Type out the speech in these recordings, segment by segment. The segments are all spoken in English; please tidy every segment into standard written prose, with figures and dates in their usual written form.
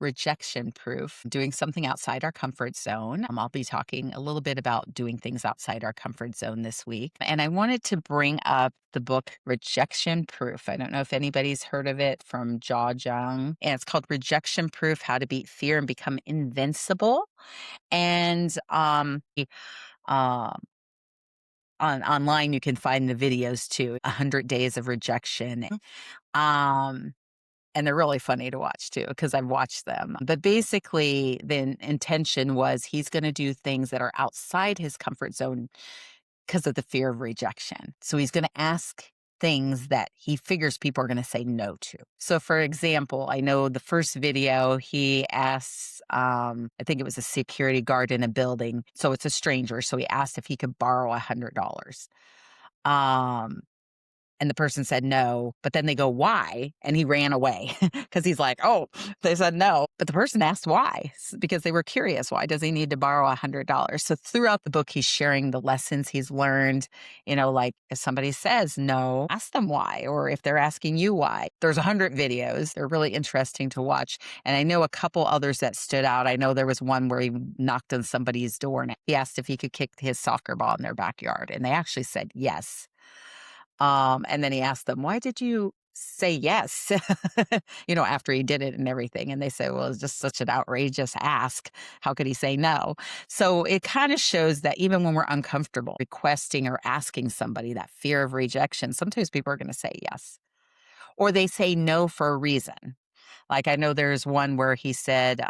rejection proof, doing something outside our comfort zone. I'll be talking a little bit about doing things outside our comfort zone this week. And I wanted to bring up the book Rejection Proof. I don't know if anybody's heard of it, from Jiang. And it's called Rejection Proof: How to Beat Fear and Become Invincible. And um, online you can find the videos too. 100 Days of Rejection. Um, and they're really funny to watch too, because I've watched them. But basically, the intention was he's going to do things that are outside his comfort zone because of the fear of rejection. So he's going to ask things that he figures people are going to say no to. So, for example, I know the first video he asks, I think it was a security guard in a building. So it's a stranger. So he asked if he could borrow $100. Um, and the person said no, but then they go, why? And he ran away because he's like, oh, they said no. But the person asked why, because they were curious. Why does he need to borrow $100? So throughout the book, he's sharing the lessons he's learned. Like if somebody says no, ask them why. Or if they're asking you why. There's 100 videos. They're really interesting to watch. And I know a couple others that stood out. I know there was one where he knocked on somebody's door and he asked if he could kick his soccer ball in their backyard. And they actually said yes. And then he asked them, why did you say yes? After he did it and everything. And they say, well, it's just such an outrageous ask. How could he say no? So it kind of shows that even when we're uncomfortable requesting or asking somebody, that fear of rejection, sometimes people are going to say yes, or they say no for a reason. Like I know there's one where he said,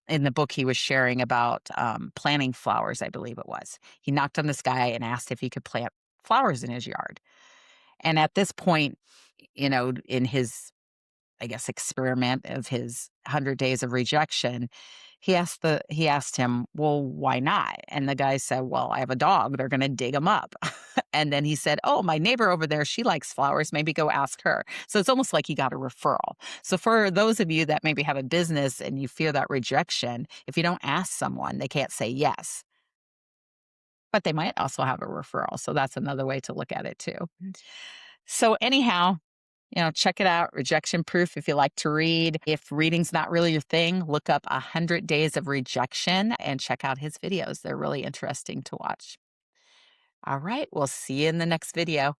in the book he was sharing about planting flowers, I believe it was. He knocked on this guy and asked if he could plant flowers in his yard. And at this point, in his, I guess, experiment of his 100 days of rejection, he asked him, well, why not? And the guy said, well, I have a dog. They're going to dig them up. And then he said, oh, my neighbor over there, she likes flowers. Maybe go ask her. So it's almost like he got a referral. So for those of you that maybe have a business and you feel that rejection, if you don't ask someone, they can't say yes. But they might also have a referral. So that's another way to look at it too. So anyhow, check it out. Rejection Proof. If you like to read. If reading's not really your thing, look up 100 Days of Rejection and check out his videos. They're really interesting to watch. All right. We'll see you in the next video.